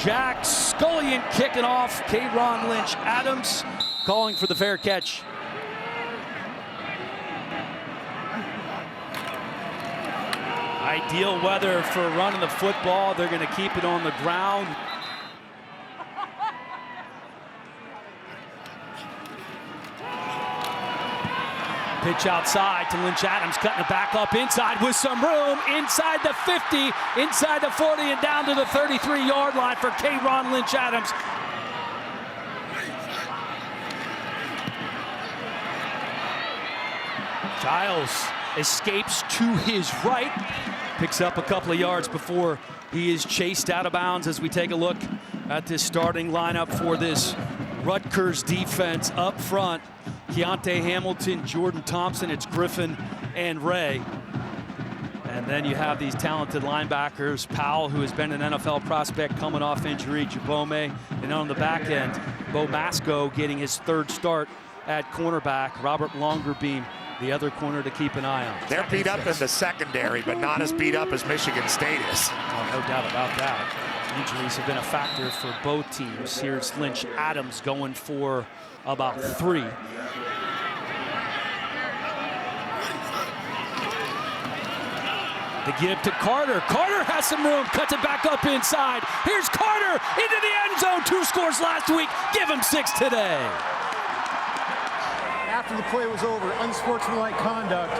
Jack Scullion kicking off. K-Ron Lynch Adams calling for the fair catch. Ideal weather for running the football. They're going to keep it on the ground. Pitch outside to Lynch Adams, cutting it back up inside with some room. Inside the 50, inside the 40, and down to the 33-yard line for K-Ron Lynch Adams. Giles escapes to his right, picks up a couple of yards before he is chased out of bounds as we take a look at this starting lineup for this Rutgers defense up front. Keontae Hamilton, Jordan Thompson, it's Griffin and Ray. And then you have these talented linebackers, Powell, who has been an NFL prospect coming off injury, Jabome, and on the back end, Bo Masco getting his third start at cornerback, Robert Longerbeam, the other corner to keep an eye on. They're beat up in the secondary, but not as beat up as Michigan State is. Oh, no doubt about that. Injuries have been a factor for both teams. Here's Lynch Adams going for about 3. The give to Carter. Carter has some room, cuts it back up inside. Here's Carter into the end zone. 2 scores last week. Give him 6 today. After the play was over, unsportsmanlike conduct.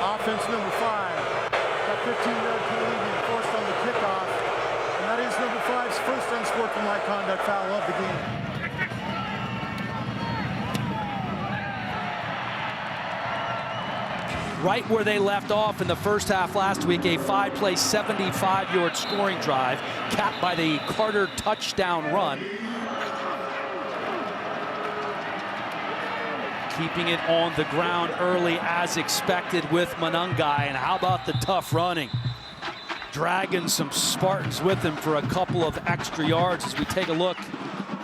Offense number 5. Got 15-yard penalty being forced on the kickoff. And that is number 5's first unsportsmanlike conduct foul of the game. Right where they left off in the first half last week, a 5-play, 75-yard scoring drive, capped by the Carter touchdown run. Keeping it on the ground early as expected with Monangai. And how about the tough running? Dragging some Spartans with him for a couple of extra yards as we take a look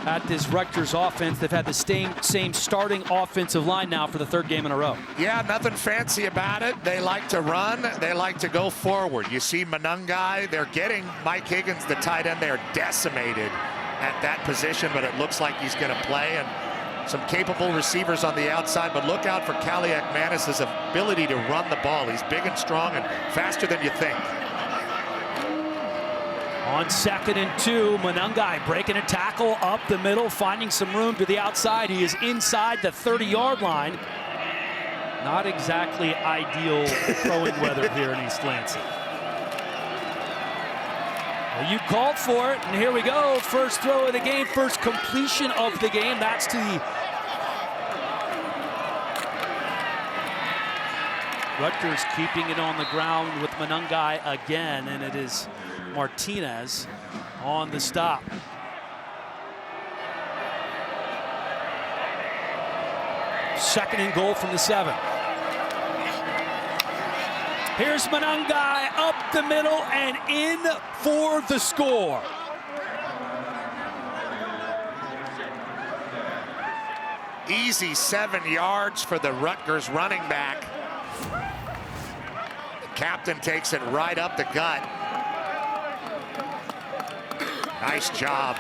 at this Rutgers offense. They've had the same starting offensive line now for the 3rd game in a row. Yeah, nothing fancy about it. They like to run. They like to go forward. You see Monangai, they're getting Mike Higgins, the tight end. They're decimated at that position, but it looks like he's going to play. And some capable receivers on the outside, but look out for Kaliak Manis's ability to run the ball. He's big and strong and faster than you think. On 2nd and 2, Monangai breaking a tackle up the middle, finding some room to the outside. He is inside the 30-yard line. Not exactly ideal throwing weather here in East Lansing. Well, you called for it, and here we go. First throw of the game, first completion of the game. That's to the Rutgers, keeping it on the ground with Monangai again, and it is Martinez on the stop. Second and goal from the 7. Here's Monangai up the middle and in for the score. Easy 7 yards for the Rutgers running back. The captain takes it right up the gut. Nice job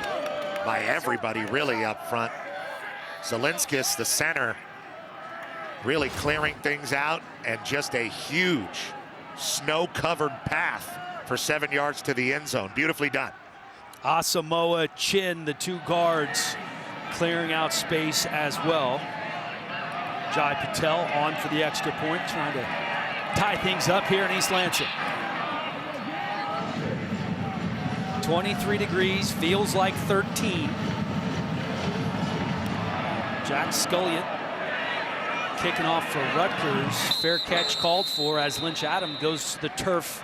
by everybody really up front. Zelinskis, the center, really clearing things out, and just a huge snow-covered path for 7 yards to the end zone. Beautifully done. Asamoah Chin, the 2 guards, clearing out space as well. Jai Patel on for the extra point, trying to tie things up here in East Lansing. 23 degrees, feels like 13. Jack Scullion kicking off for Rutgers. Fair catch called for as Lynch Adams goes to the turf.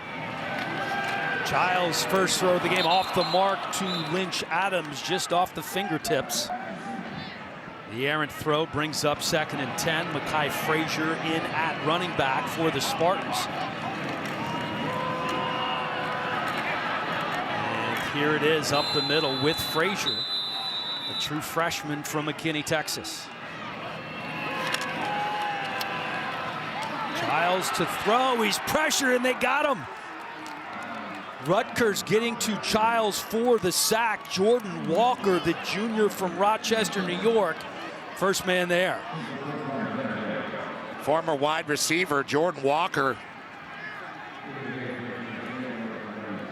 Giles' first throw of the game off the mark to Lynch Adams, just off the fingertips. The errant throw brings up 2nd and 10. Mekhi Frazier in at running back for the Spartans. Here it is up the middle with Frazier, a true freshman from McKinney, Texas. Giles to throw, he's pressured and they got him. Rutgers getting to Childs for the sack. Jordan Walker, the junior from Rochester, New York, first man there. Former wide receiver Jordan Walker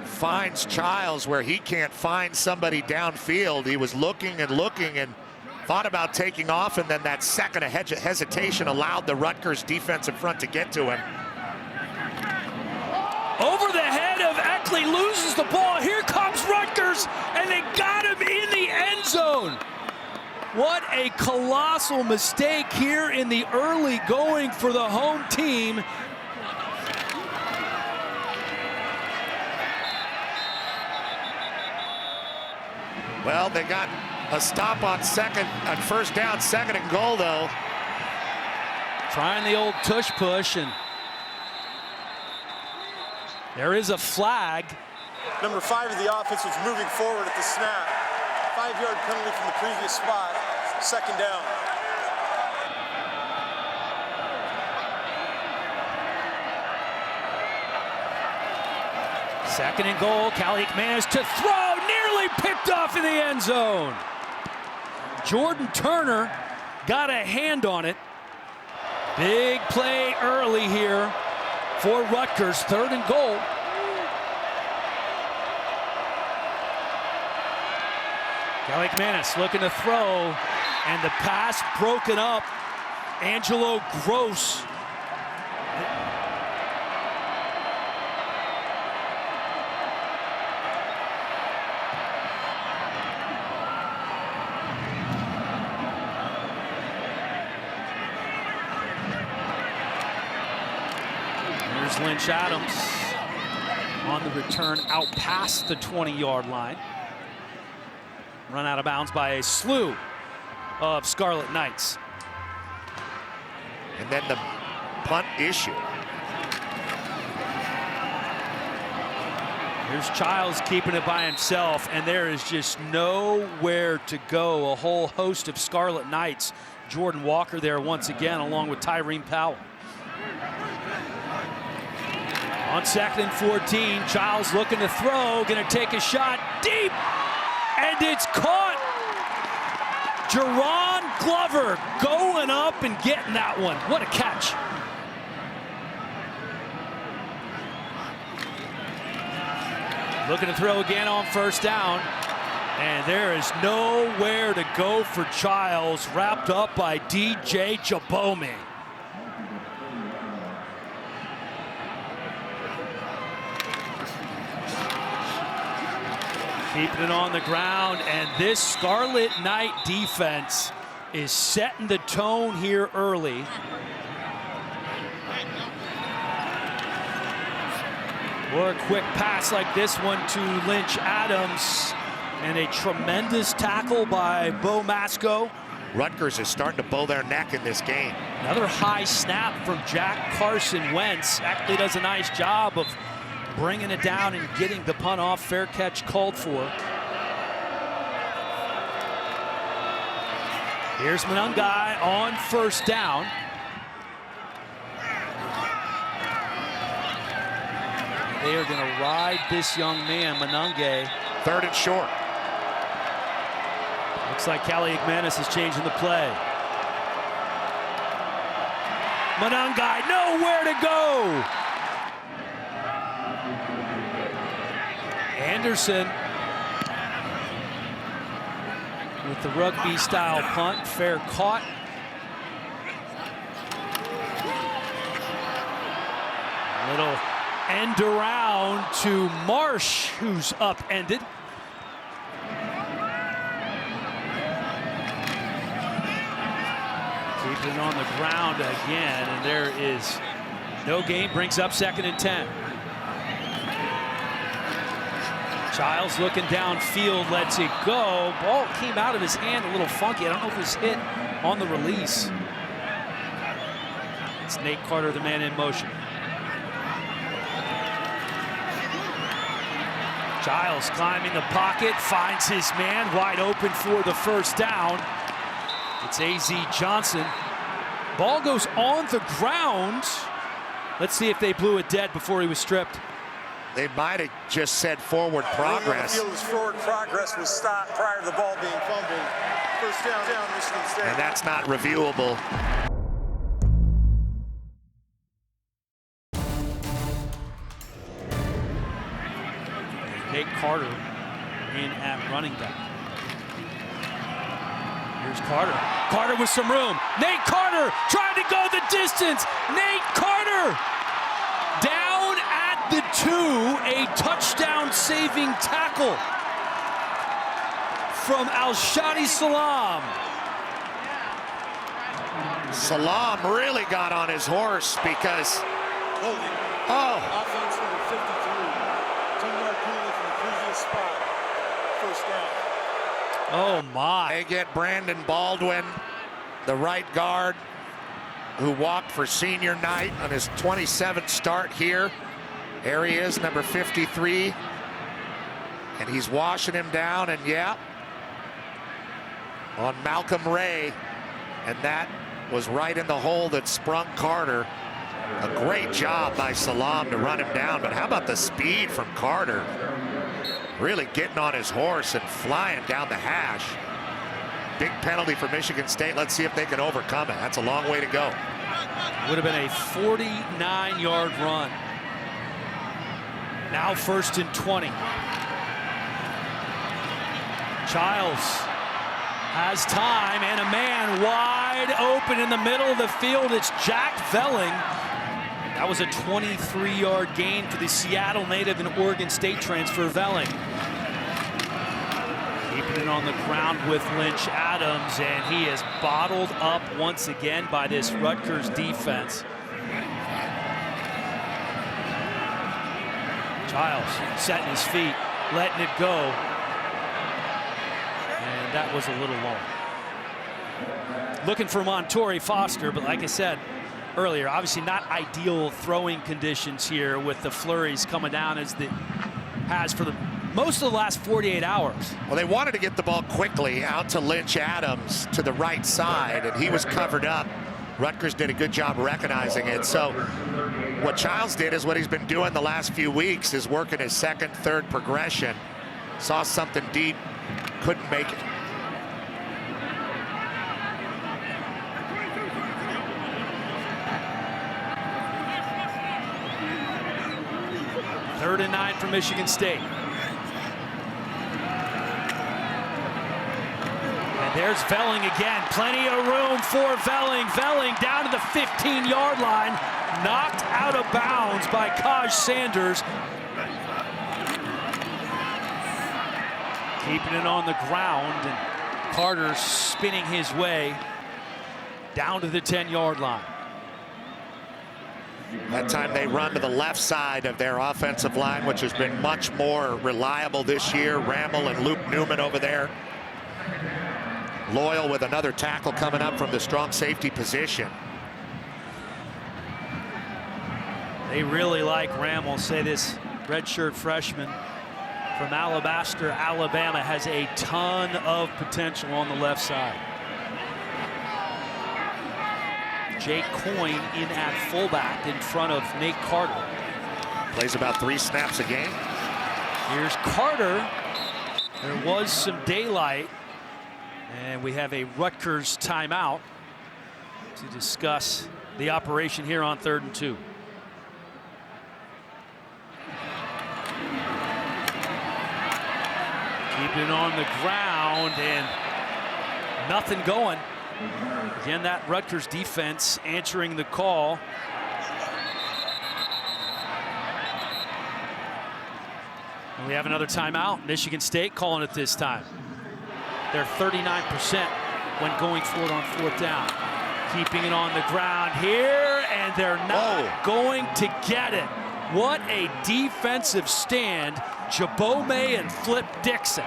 finds Childs where he can't find somebody downfield. He was looking and looking and thought about taking off, and then that second of hesitation allowed the Rutgers defensive front to get to him. Over the head of Eckley, loses the ball. Here comes Rutgers, and they got him in the end zone. What a colossal mistake here in the early going for the home team. Well, they got a stop on first down, second and goal, though. Trying the old tush push, and there is a flag. Number 5 of the offense was moving forward at the snap. 5-yard penalty from the previous spot. Second down. Second and goal. Calic managed to throw, nearly picked off in the end zone. Jordan Turner got a hand on it. Big play early here for Rutgers. Third and goal. Calic looking to throw, and the pass broken up. Angelo Gross. Here's Lynch Adams on the return out past the 20-yard line. Run out of bounds by a slew of Scarlet Knights. And then the punt issue. Here's Childs keeping it by himself, and there is just nowhere to go. A whole host of Scarlet Knights. Jordan Walker there once again, along with Tyreen Powell. On 2nd and 14, Childs looking to throw, gonna take a shot deep, and it's caught. Jerron Glover going up and getting that one. What a catch. Looking to throw again on first down, and there is nowhere to go for Childs, wrapped up by DJ Jabome. Keeping it on the ground, and this Scarlet Knight defense is setting the tone here early. Or a quick pass like this one to Lynch Adams, and a tremendous tackle by Bo Masco. Rutgers is starting to bow their neck in this game. Another high snap from Jack Carson Wentz. Actually does a nice job of bringing it down and getting the punt off. Fair catch called for. Here's Monangai on first down. They are going to ride this young man, Monangai. Third and short. Looks like Callie McManus is changing the play. Monangai, nowhere to go. Anderson with the rugby-style punt, fair caught. Little end around to Marsh, who's upended. Keeping it on the ground again, and there is no gain. Brings up 2nd and 10. Childs looking downfield, lets it go. Ball came out of his hand a little funky. I don't know if it was hit on the release. It's Nate Carter, the man in motion. Childs climbing the pocket, finds his man wide open for the first down. It's A.Z. Johnson. Ball goes on the ground. Let's see if they blew it dead before he was stripped. They might have just said forward progress. The field was forward progress was stopped prior to the ball being fumbled. First down, Michigan State. And that's not reviewable. Nate Carter in at running back. Here's Carter. Carter with some room. Nate Carter trying to go the distance. Nate Carter down at the 2. A touchdown saving tackle from Al-Shadi Salam. Salam really got on his horse because, Offense number 53. 10-yard penalty from the previous spot. First down. Oh my. they get Brandon Baldwin, the right guard, who walked for senior night on his 27th start here. There he is, number 53. And he's washing him down, and yeah, on Malcolm Ray. And that was right in the hole that sprung Carter. A great job by Salam to run him down, but how about the speed from Carter? Really getting on his horse and flying down the hash. Big penalty for Michigan State. Let's see if they can overcome it. That's a long way to go. Would have been a 49-yard run. Now 1st and 20. Childs has time and a man wide open in the middle of the field. It's Jack Velling. That was a 23-yard gain for the Seattle native and Oregon State transfer Velling. Keeping it on the ground with Lynch Adams, and he is bottled up once again by this Rutgers defense. Childs setting his feet, letting it go. And that was a little long. Looking for Montori Foster, but like I said earlier, obviously not ideal throwing conditions here with the flurries coming down as it has for the most of the last 48 hours. Well, they wanted to get the ball quickly out to Lynch Adams to the right side, and he was covered up. Rutgers did a good job recognizing it. So what Childs did is what he's been doing the last few weeks, is working his second, third progression. Saw something deep, couldn't make it. Third and 9 for Michigan State. And there's Velling again. Plenty of room for Velling. Velling down to the 15-yard line. Knocked out of bounds by Kaj Sanders. Keeping it on the ground, and Carter spinning his way down to the 10-yard line. That time they run to the left side of their offensive line, which has been much more reliable this year. Rammel and Luke Newman over there. Loyal with another tackle coming up from the strong safety position. They really like Rammel. Say this redshirt freshman from Alabaster, Alabama, has a ton of potential on the left side. Jake Coyne in at fullback in front of Nate Carter. Plays about 3 snaps a game. Here's Carter. There was some daylight, and we have a Rutgers timeout to discuss the operation here on 3rd and 2. Keeping it on the ground, and nothing going. Again, that Rutgers defense answering the call. And we have another timeout. Michigan State calling it this time. They're 39% when going forward on 4th down. Keeping it on the ground here, and they're not going to get it. What a defensive stand. Jabome and Flip Dixon.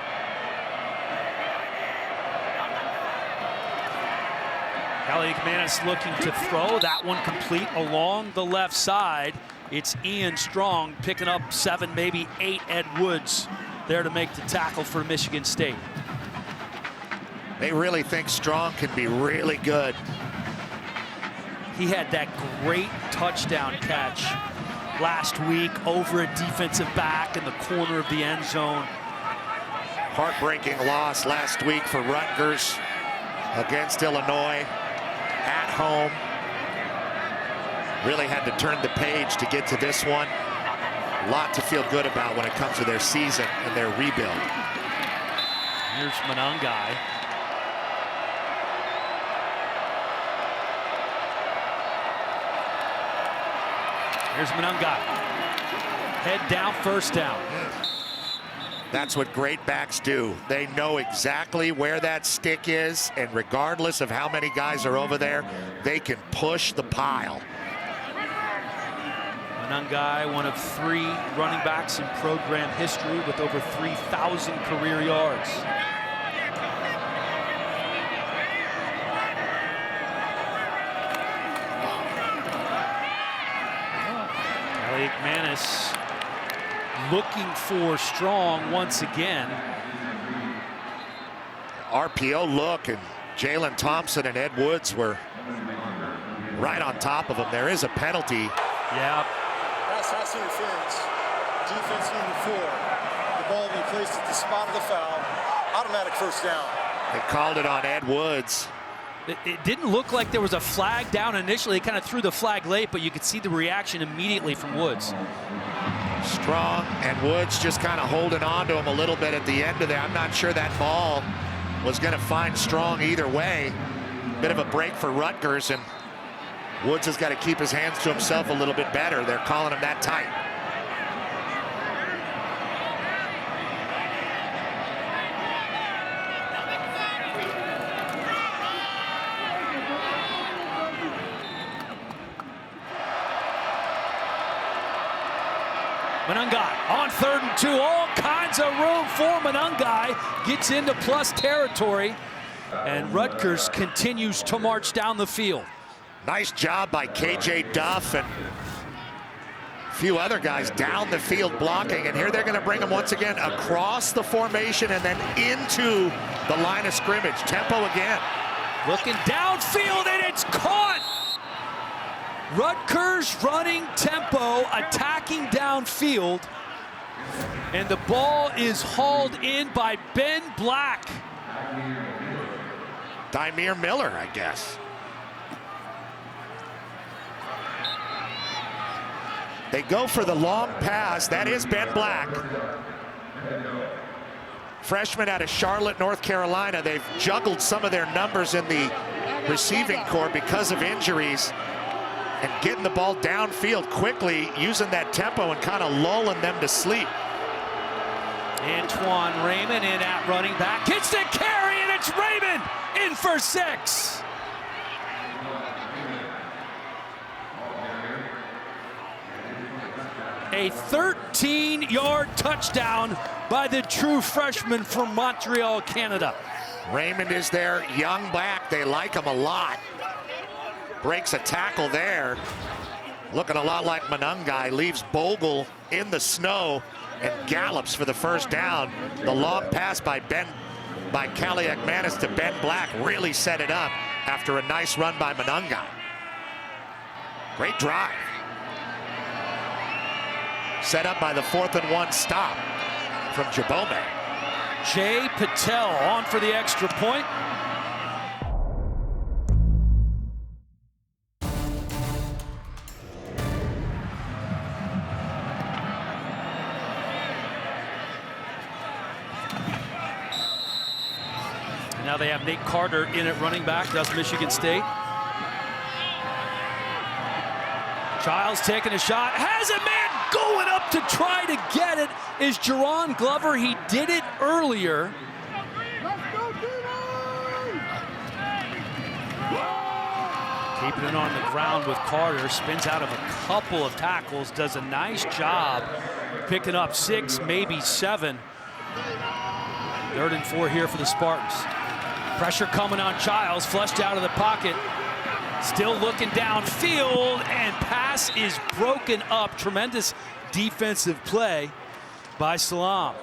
Kelly McManus looking to throw. That one complete along the left side. It's Ian Strong picking up 7, maybe 8. Ed Woods there to make the tackle for Michigan State. They really think Strong can be really good. He had that great touchdown catch last week over a defensive back in the corner of the end zone. Heartbreaking loss last week for Rutgers against Illinois at home. Really had to turn the page to get to this one. A lot to feel good about when it comes to their season and their rebuild. Here's Monangai. Here's Monangai. Head down, first down. That's what great backs do. They know exactly where that stick is, and regardless of how many guys are over there, they can push the pile. Monangai, one of 3 running backs in program history with over 3,000 career yards. Manis looking for Strong once again. RPO look, and Jalen Thompson and Ed Woods were right on top of him. There is a penalty. Yeah. Pass interference. Defense number 4. The ball will be placed at the spot of the foul. Automatic first down. They called it on Ed Woods. It didn't look like there was a flag down initially. He kind of threw the flag late, but you could see the reaction immediately from Woods. Strong and Woods just kind of holding on to him a little bit at the end of there. I'm not sure that ball was going to find Strong either way. Bit of a break for Rutgers, and Woods has got to keep his hands to himself a little bit better. They're calling him that tight. Monangai on 3rd and 2. All kinds of room for Monangai. Gets into plus territory. And Rutgers continues to march down the field. Nice job by KJ Duff and a few other guys down the field blocking. And here they're going to bring him once again across the formation and then into the line of scrimmage. Tempo again. Looking downfield, and it's caught. Rutgers running tempo, attacking downfield, and the ball is hauled in by Ben Black. Dymere Miller, I guess. They go for the long pass. That is Ben Black. Freshman out of Charlotte, North Carolina. They've juggled some of their numbers in the receiving corps because of injuries. And getting the ball downfield quickly, using that tempo and kind of lulling them to sleep. Antwan Raymond in at running back. Gets the carry, and it's Raymond in for 6. A 13-yard touchdown by the true freshman from Montreal, Canada. Raymond is their young back. They like him a lot. Breaks a tackle there. Looking a lot like Monangai. Leaves Bogle in the snow and gallops for the first down. The long pass by Kaliak Manis to Ben Black really set it up after a nice run by Monangai. Great drive. Set up by the 4th and 1 stop from Jabome. Jay Patel on for the extra point. Now they have Nate Carter in at running back, does Michigan State. Childs taking a shot, has a man going up to try to get it. Is Jerron Glover. He did it earlier. Keeping it on the ground with Carter, spins out of a couple of tackles, does a nice job picking up 6, maybe 7. 3rd and 4 here for the Spartans. Pressure coming on Childs, flushed out of the pocket. Still looking downfield, and pass is broken up. Tremendous defensive play by Salam.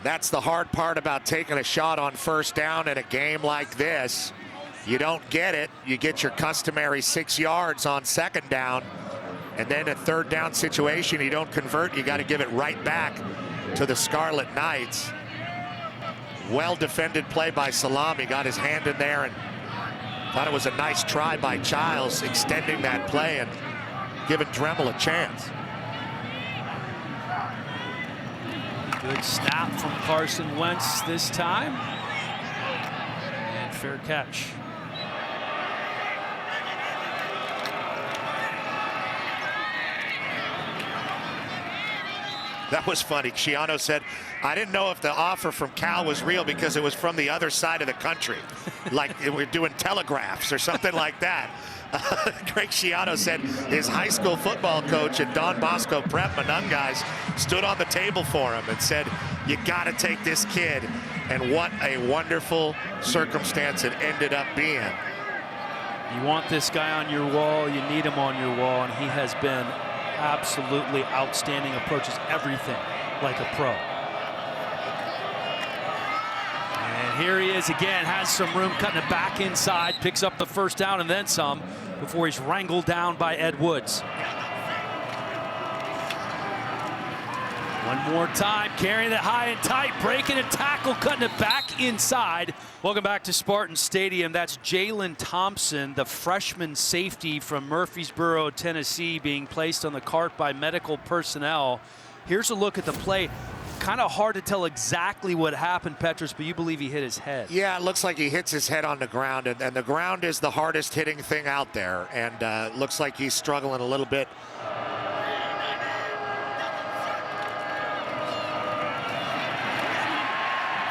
That's the hard part about taking a shot on first down in a game like this. You don't get it. You get your customary 6 yards on second down. And then a third down situation, you don't convert, you got to give it right back to the Scarlet Knights. Well defended play by Salami, got his hand in there and thought it was a nice try by Childs, extending that play and giving Dremel a chance. Good snap from Carson Wentz this time. And fair catch. That was funny. Schiano said, I didn't know if the offer from Cal was real because it was from the other side of the country. Like we're doing telegraphs or something like that. Greg Schiano said his high school football coach at Don Bosco Prep, Monangai, stood on the table for him and said, you got to take this kid. And what a wonderful circumstance it ended up being. You want this guy on your wall, you need him on your wall, and he has been absolutely outstanding, approaches everything like a pro. And here he is again, has some room, cutting it back inside, picks up the first down and then some before he's wrangled down by Ed Woods. One more time, carrying it high and tight, breaking a tackle, cutting it back inside. Welcome back to Spartan Stadium. That's Jalen Thompson, the freshman safety from Murfreesboro, Tennessee, being placed on the cart by medical personnel. Here's a look at the play. Kind of hard to tell exactly what happened, Petrus, but you believe he hit his head. Yeah, it looks like he hits his head on the ground, and the ground is the hardest hitting thing out there, and looks like he's struggling a little bit.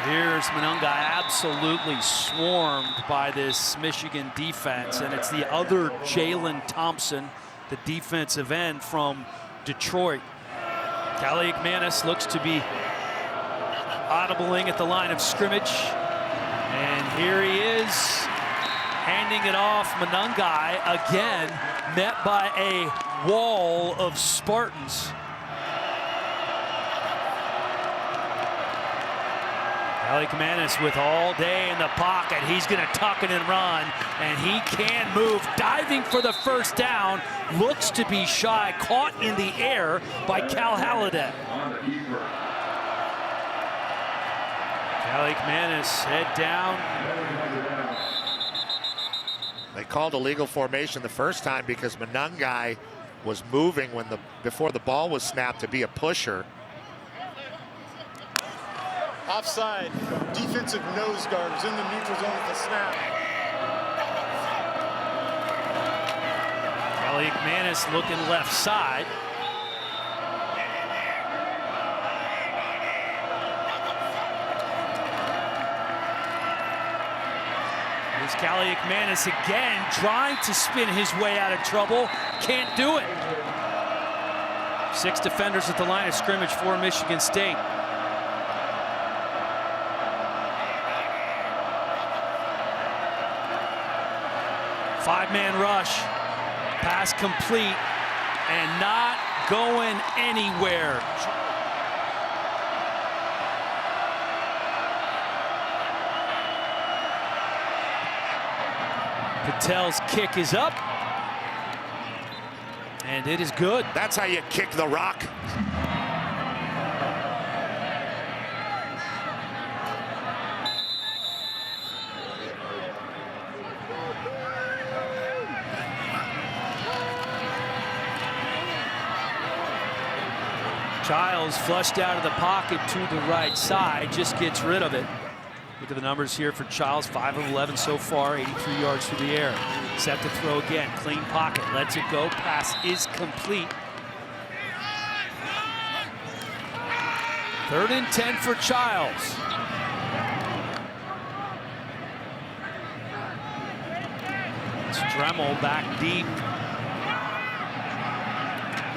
Here's Monangai absolutely swarmed by this Michigan defense, and it's the other Jalen Thompson, the defensive end from Detroit. Callie McManus looks to be audibling at the line of scrimmage, and here he is handing it off. Monangai again met by a wall of Spartans. Callie McManus with all day in the pocket. He's going to tuck it and run, and he can move, diving for the first down. Looks to be shy, caught in the air by Cal Halliday. Callie McManus head down. They called a legal formation the first time because Monangai was moving before the ball was snapped to be a pusher. Offside. Defensive nose guard was in the neutral zone with the snap. Callie McManus looking left side. Here's Callie McManus again, trying to spin his way out of trouble. Can't do it. 6 defenders at the line of scrimmage for Michigan State. Five-man rush, pass complete, and not going anywhere. Patel's kick is up, and it is good. That's how you kick the rock. Childs flushed out of the pocket to the right side, just gets rid of it. Look at the numbers here for Childs, 5 of 11 so far, 83 yards through the air. Set to throw again, clean pocket, lets it go, pass is complete. 3rd and 10 for Childs. It's Dremel back deep.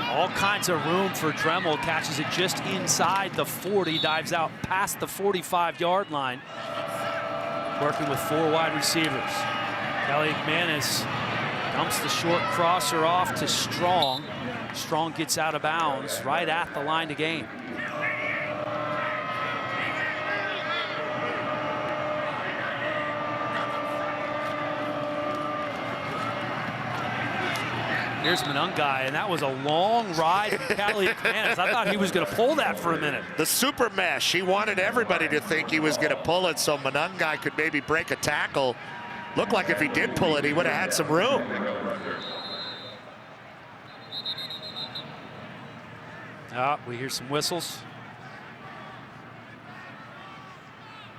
All kinds of room for Dremel, catches it just inside the 40, dives out past the 45-yard line, working with 4 wide receivers. Callie McManus dumps the short crosser off to Strong. Strong gets out of bounds right at the line to gain. Here's Monangai, and that was a long ride from Callie McManus. I thought he was going to pull that for a minute. The super mesh, he wanted everybody to think he was going to pull it so Monangai could maybe break a tackle. Looked like if he did pull it, he would have had some room. We hear some whistles.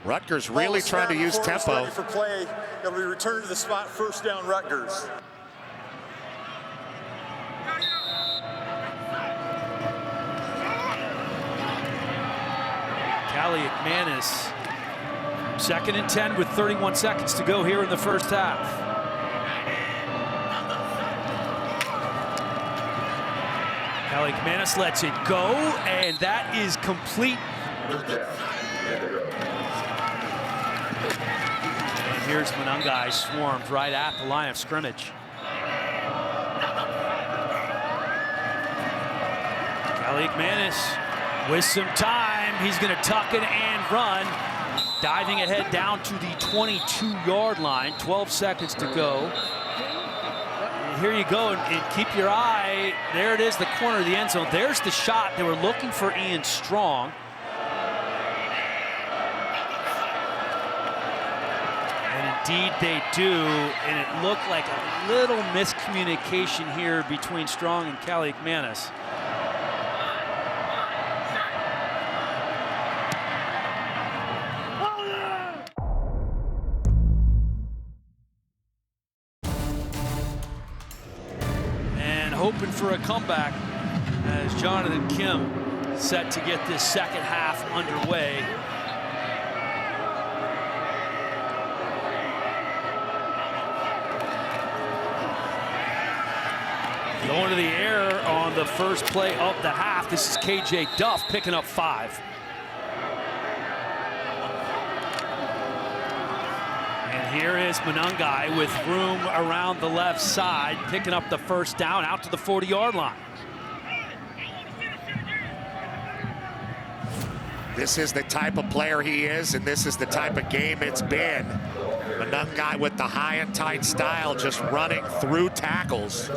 Rutgers really trying to use tempo. Ready for play. It'll be returned to the spot, first down Rutgers. Callie McManus, 2nd and 10 with 31 seconds to go here in the first half. Callie McManus lets it go, and that is complete. And here's Monangai swarmed right at the line of scrimmage. Callie McManus with some time. He's going to tuck it and run. Diving ahead down to the 22-yard line. 12 seconds to go. And here you go, and keep your eye. There it is, the corner of the end zone. There's the shot. They were looking for Ian Strong. And indeed they do. And it looked like a little miscommunication here between Strong and Callie McManus. Hoping for a comeback as Jonathan Kim set to get this second half underway. Going to the air on the first play of the half. This is KJ Duff picking up 5. Here is Monangai with room around the left side, picking up the first down out to the 40-yard line. This is the type of player he is, and this is the type of game it's been. Monangai with the high and tight style, just running through tackles.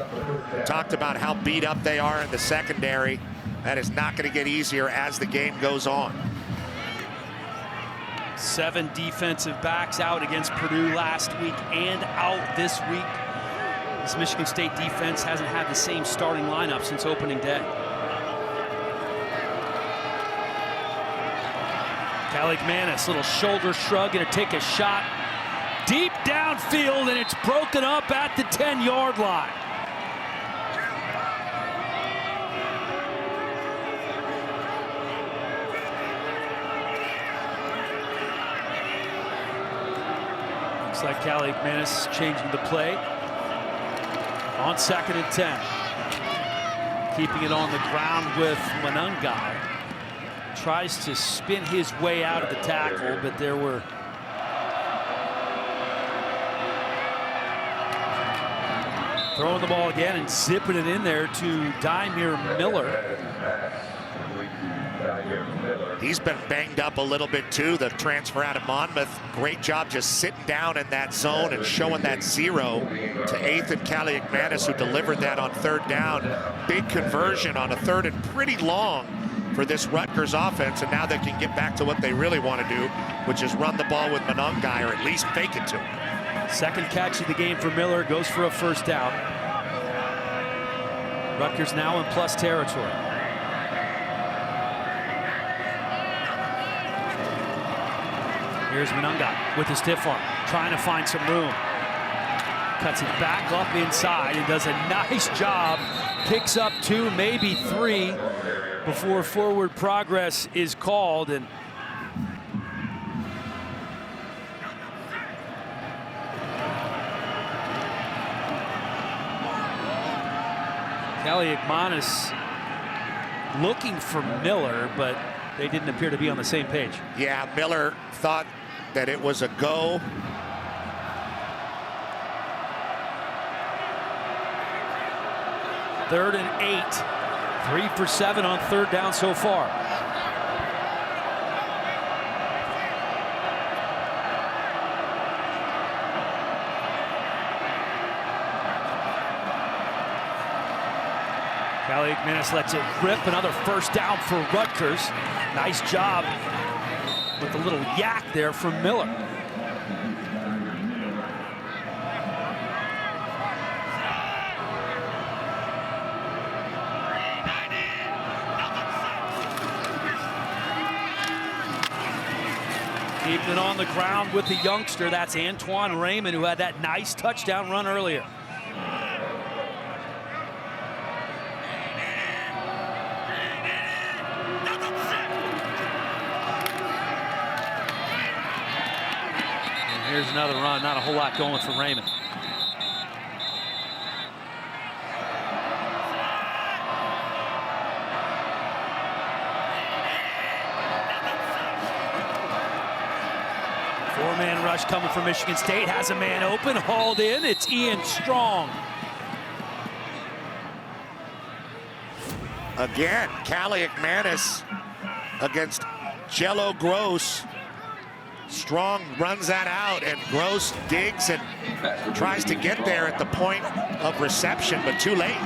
Talked about how beat up they are in the secondary. That is not going to get easier as the game goes on. 7 defensive backs out against Purdue last week and out this week. This Michigan State defense hasn't had the same starting lineup since opening day. Callie McManus, little shoulder shrug, gonna take a shot deep downfield, and it's broken up at the 10-yard line. Looks like Callie McManus changing the play on 2nd and 10. Keeping it on the ground with Monangai. Tries to spin his way out of the tackle, but there were throwing the ball again and zipping it in there to Dymere Miller. He's been banged up a little bit too, the transfer out of Monmouth. Great job just sitting down in that zone and showing that 0 to 8th and Callie McManus, who delivered that on 3rd down. Big conversion on a 3rd and pretty long for this Rutgers offense, and now they can get back to what they really want to do, which is run the ball with Monangai, or at least fake it to him. Second catch of the game for Miller, goes for a first down. Rutgers now in plus territory. Here's Monangai with the stiff arm, trying to find some room. Cuts it back up inside and does a nice job. Picks up 2, maybe 3, before forward progress is called. And Callie McManus looking for Miller, but they didn't appear to be on the same page. Yeah, Miller thought that it was a go. Third and 8, 3 for 7 on 3rd down so far. Callie McManus lets it rip. Another first down for Rutgers. Nice job with a little yak there from Miller. Keeping it on the ground with the youngster. That's Antwan Raymond, who had that nice touchdown run earlier. Here's another run, not a whole lot going for Raymond. Four-man rush coming from Michigan State, has a man open, hauled in, it's Ian Strong. Again, Callie McManus against Jello Gross. Strong runs that out, and Gross digs and tries to get there at the point of reception, but too late.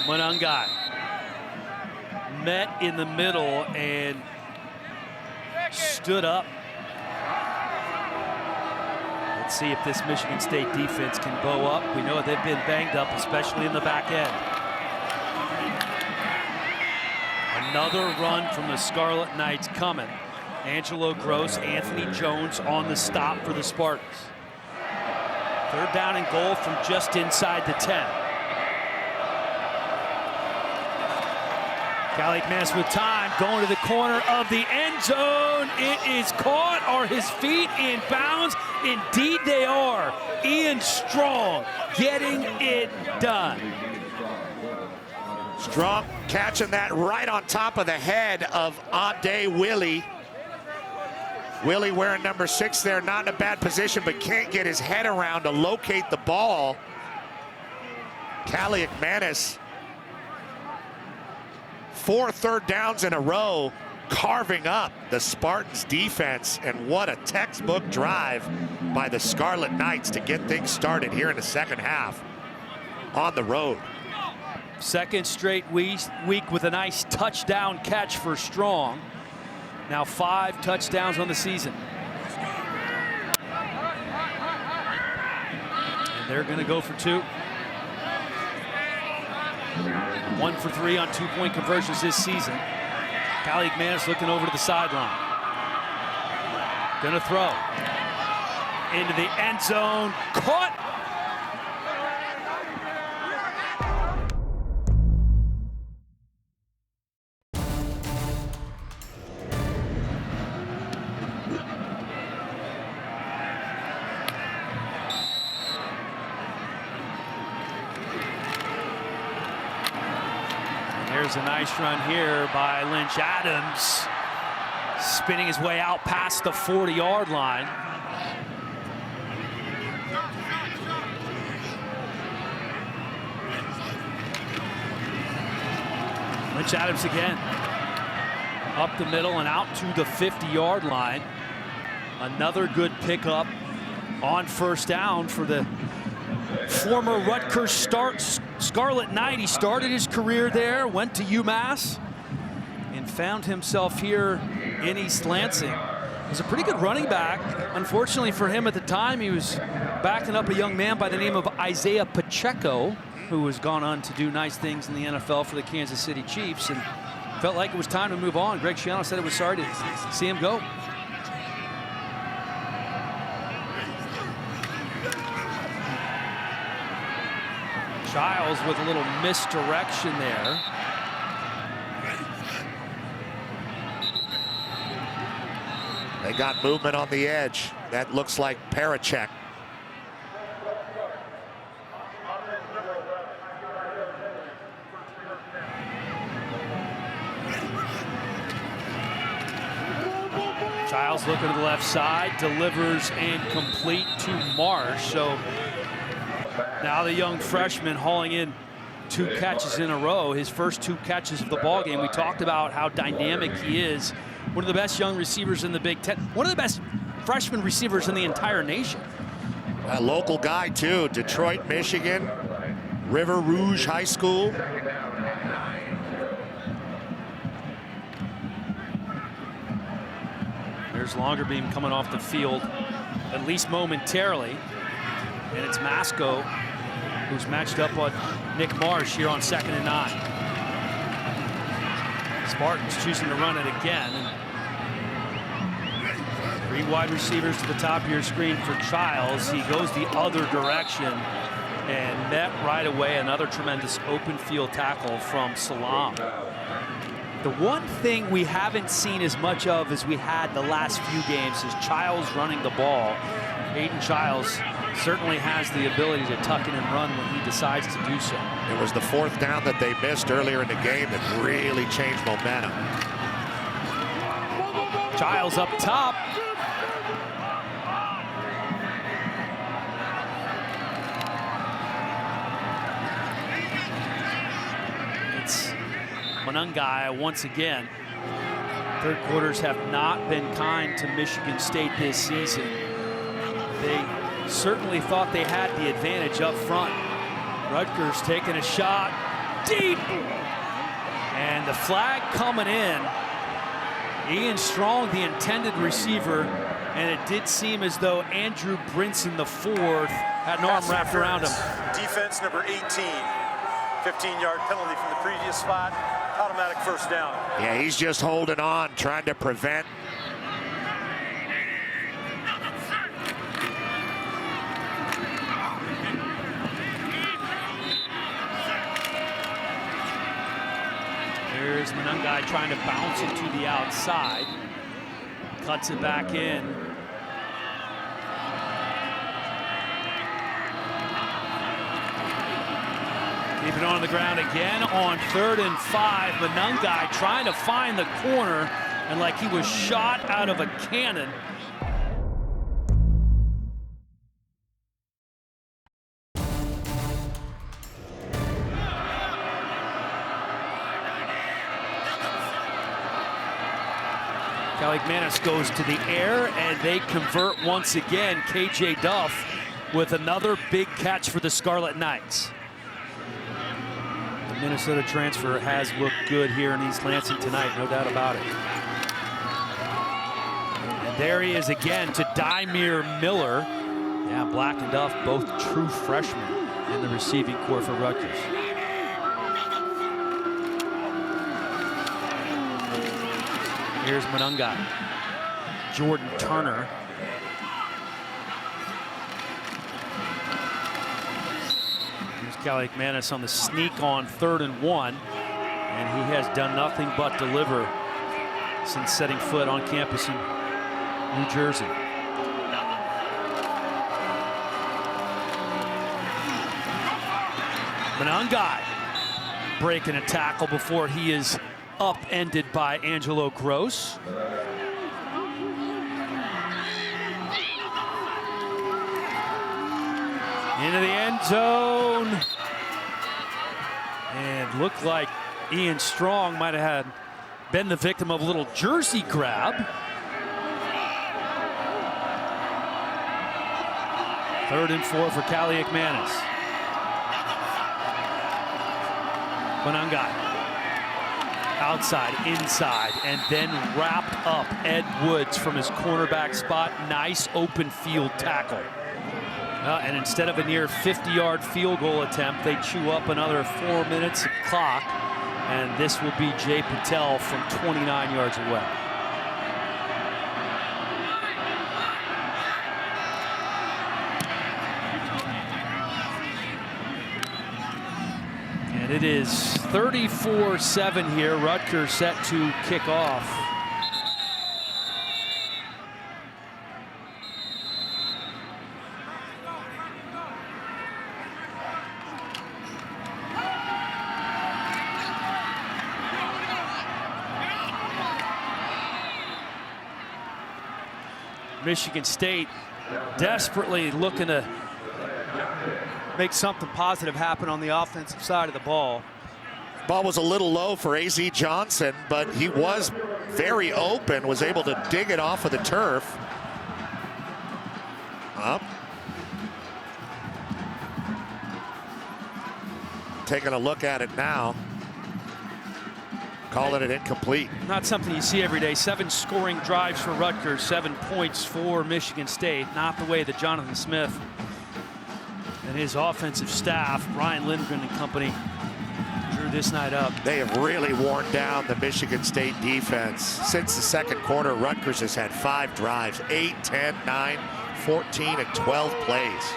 Monangai met in the middle and stood up. Let's see if this Michigan State defense can bow up. We know they've been banged up, especially in the back end. Another run from the Scarlet Knights coming. Angelo Gross, Anthony Jones on the stop for the Spartans. Third down and goal from just inside the 10. Callie McManus with time, going to the corner of the end zone. It is caught. Are his feet in bounds? Indeed they are. Ian Strong getting it done. Strong catching that right on top of the head of Ade Willie. Willie wearing number 6 there, not in a bad position, but can't get his head around to locate the ball. Callie McManus, 4 third downs in a row, carving up the Spartans defense, and what a textbook drive by the Scarlet Knights to get things started here in the second half on the road. Second straight week with a nice touchdown catch for Strong. Now 5 touchdowns on the season. And they're going to go for 2. 1 for 3 on 2-point conversions this season. Callie McManus looking over to the sideline. Gonna throw. Into the end zone. Caught. There's a nice run here by Lynch Adams, spinning his way out past the 40-yard line. Lynch Adams again, up the middle and out to the 50-yard line. Another good pickup on first down for the former Rutgers Scarlet Knight. He started his career there, went to UMass, and found himself here in East Lansing. Was a pretty good running back. Unfortunately for him at the time, he was backing up a young man by the name of Isaiah Pacheco, who has gone on to do nice things in the NFL for the Kansas City Chiefs, and felt like it was time to move on. Greg Schiano said it was sorry to see him go. Childs with a little misdirection there. They got movement on the edge. That looks like Parachek. Childs looking to the left side, delivers incomplete to Marsh. So now the young freshman hauling in 2 catches in a row, his first 2 catches of the ball game. We talked about how dynamic he is. One of the best young receivers in the Big Ten. One of the best freshman receivers in the entire nation. A local guy too, Detroit, Michigan. River Rouge High School. There's Longerbeam coming off the field, at least momentarily. And it's Masco who's matched up on Nick Marsh here on 2nd and 9. Spartans choosing to run it again. And 3 wide receivers to the top of your screen for Childs. He goes the other direction and met right away another tremendous open field tackle from Salam. The one thing we haven't seen as much of as we had the last few games is Childs running the ball. Aiden Childs certainly has the ability to tuck in and run when he decides to do so. It was the 4th down that they missed earlier in the game that really changed momentum. Childs up top. It's Monangai once again. Third quarters have not been kind to Michigan State this season. They certainly thought they had the advantage up front. Rutgers taking a shot deep. And the flag coming in. Ian Strong, the intended receiver, and it did seem as though Andrew Brinson, the 4th, had an arm wrapped around him. Defense number 18. 15-yard penalty from the previous spot. Automatic first down. Yeah, he's just holding on, trying to prevent. Here's Monangai trying to bounce it to the outside. Cuts it back in. Keep it on the ground again on 3rd and 5. Monangai trying to find the corner, and like he was shot out of a cannon. Manis goes to the air, and they convert once again. KJ Duff with another big catch for the Scarlet Knights. The Minnesota transfer has looked good here in East Lansing tonight, no doubt about it. And there he is again to Dymere Miller. Yeah, Black and Duff, both true freshmen in the receiving corps for Rutgers. Here's Monangai. Jordan Turner. Here's Manis on the sneak on 3rd and 1. And he has done nothing but deliver since setting foot on campus in New Jersey. Monangai breaking a tackle before he is upended by Angelo Gross. Into the end zone. And looked like Ian Strong might have been the victim of a little jersey grab. 3rd and 4 for Manis. Monangai. Outside, inside, and then wrapped up Ed Woods from his cornerback spot. Nice open field tackle. And instead of a near 50-yard field goal attempt, they chew up another 4 minutes of clock, and this will be Jay Patel from 29 yards away. And it is 34-7 here. Rutgers set to kick off. Michigan State desperately looking to make something positive happen on the offensive side of the ball. Ball was a little low for A.Z. Johnson, but he was very open, was able to dig it off of the turf. Up. taking a look at it now. Calling it incomplete. Not something you see every day. 7 scoring drives for Rutgers, 7 points for Michigan State. Not the way that Jonathan Smith and his offensive staff, Brian Lindgren and company, drew this night up. They have really worn down the Michigan State defense. Since the second quarter, Rutgers has had 5 drives, 8, 10, 9, 14, and 12 plays.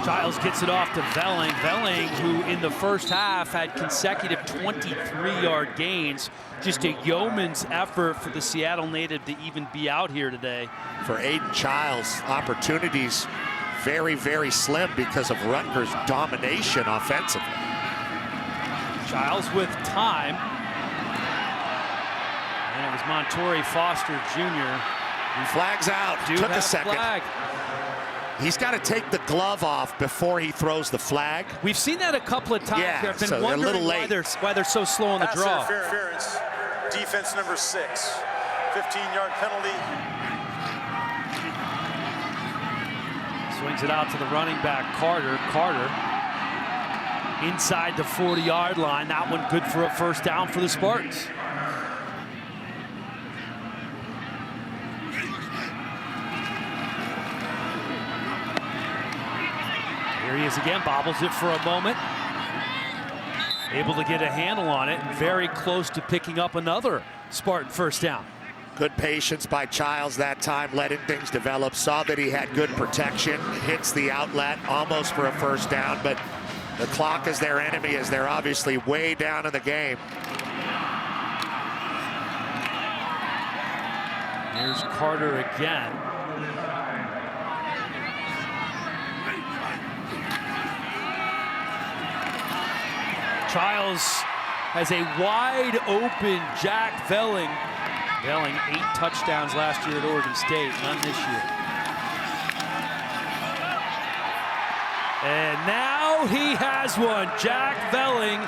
Childs gets it off to Velling. Velling, who in the first half had consecutive 23-yard gains. Just a yeoman's effort for the Seattle native to even be out here today. For Aiden Childs, opportunities very, very slim because of Rutgers' domination offensively. Childs with time. And it was Montori Foster Jr. Flags out. Took a second. Flag. He's got to take the glove off before he throws the flag. We've seen that a couple of times. Yeah, I've been so wondering a little late. why they're so slow on the Pass draw. interference, defense number 6, 15-yard penalty. Swings it out to the running back, Carter. Carter inside the 40-yard line. That one good for a first down for the Spartans. Here he is again, bobbles it for a moment. Able to get a handle on it, and very close to picking up another Spartan first down. Good patience by Childs that time, letting things develop. Saw that he had good protection, hits the outlet almost for a first down, but the clock is their enemy as they're obviously way down in the game. Here's Carter again. Childs has a wide open Jack Velling. Velling 8 touchdowns last year at Oregon State, none this year. And now he has one, Jack Velling.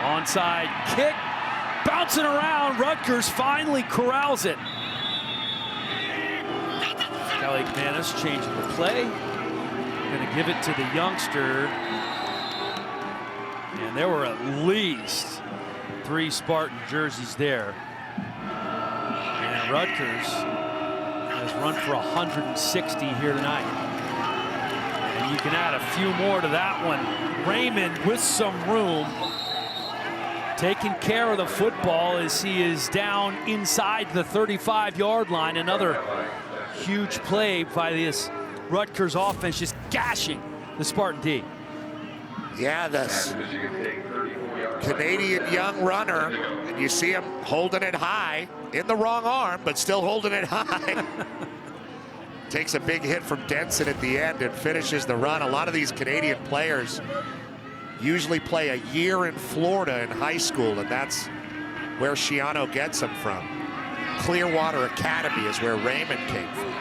Onside kick, bouncing around. Rutgers finally corrals it. Kelly Manis changing the play. Going to give it to the youngster. And there were at least 3 Spartan jerseys there. And Rutgers has run for 160 here tonight. And you can add a few more to that one. Raymond with some room, taking care of the football as he is down inside the 35-yard line. Another huge play by this Rutgers offense, just gashing the Spartan D. Yeah, this Canadian young runner, and you see him holding it high in the wrong arm, but still holding it high. Takes a big hit from Denson at the end and finishes the run. A lot of these Canadian players usually play a year in Florida in high school, and that's where Shiano gets them from. Clearwater Academy is where Raymond came from.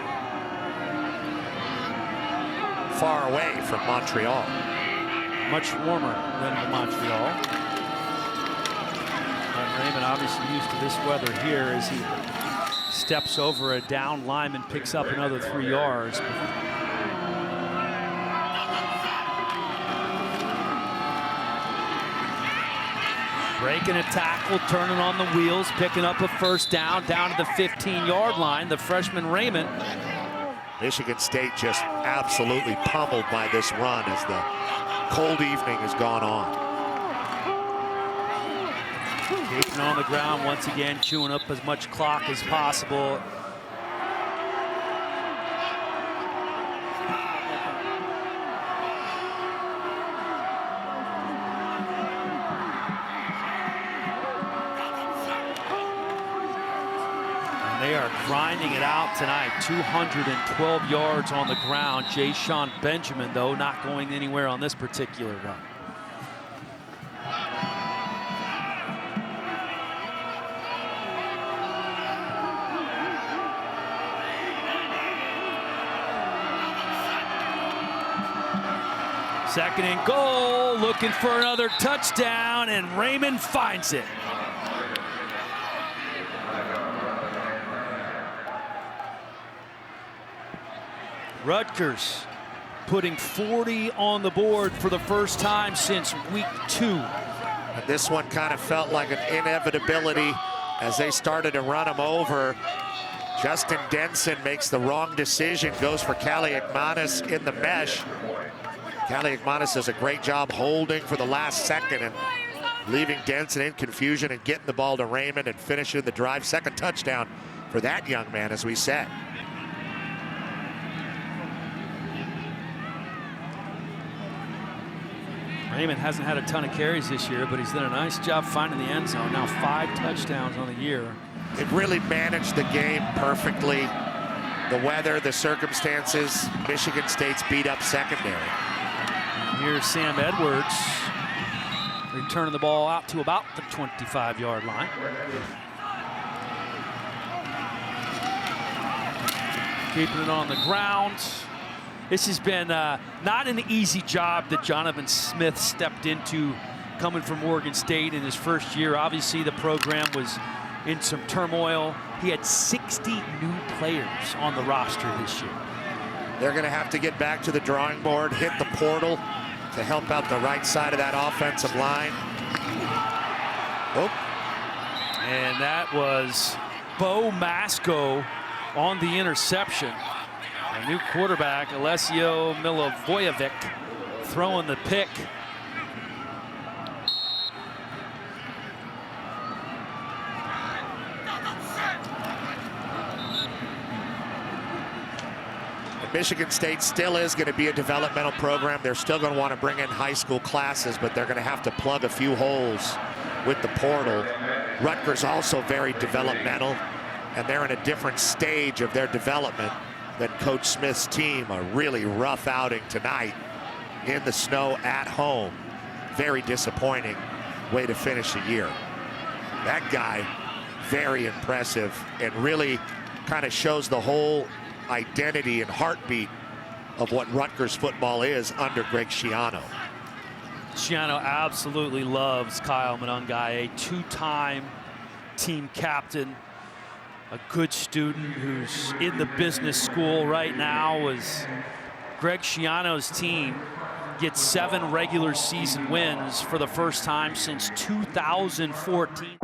Far away from Montreal. Much warmer than Montreal. But Raymond obviously used to this weather here as he steps over a down lineman, picks up another 3 yards. Breaking a tackle, turning on the wheels, picking up a first down to the 15-yard line. The freshman Raymond. Michigan State just absolutely pummeled by this run as the cold evening has gone on. Keeping on the ground once again, chewing up as much clock as possible. They are grinding it out tonight. 212 yards on the ground. Jay-Sean Benjamin, though, not going anywhere on this particular run. Second and goal, looking for another touchdown, and Raymond finds it. Rutgers putting 40 on the board for the first time since week 2. And this one kind of felt like an inevitability as they started to run him over. Justin Denson makes the wrong decision, goes for Kaliakmanis in the mesh. Kaliakmanis does a great job holding for the last second and leaving Denson in confusion and getting the ball to Raymond and finishing the drive. Second touchdown for that young man, as we said. Raymond hasn't had a ton of carries this year, but he's done a nice job finding the end zone. Now 5 touchdowns on the year. It really managed the game perfectly. The weather, the circumstances, Michigan State's beat up secondary. Here's Sam Edwards returning the ball out to about the 25-yard line. Keeping it on the ground. This has been not an easy job that Jonathan Smith stepped into coming from Oregon State in his first year. Obviously, the program was in some turmoil. He had 60 new players on the roster this year. They're going to have to get back to the drawing board, hit the portal to help out the right side of that offensive line. Oh. And that was Bo Masco on the interception. A new quarterback, Alessio Milivojevic, throwing the pick. Michigan State still is going to be a developmental program. They're still going to want to bring in high school classes, but they're going to have to plug a few holes with the portal. Rutgers also very developmental, and they're in a different stage of their development than Coach Smith's team. A really rough outing tonight in the snow at home. Very disappointing way to finish the year. That guy, very impressive, and really kind of shows the whole identity and heartbeat of what Rutgers football is under Greg Schiano. Schiano absolutely loves Kyle Monangai, a 2-time team captain, a good student who's in the business school right now. As Greg Schiano's team gets 7 regular season wins for the first time since 2014.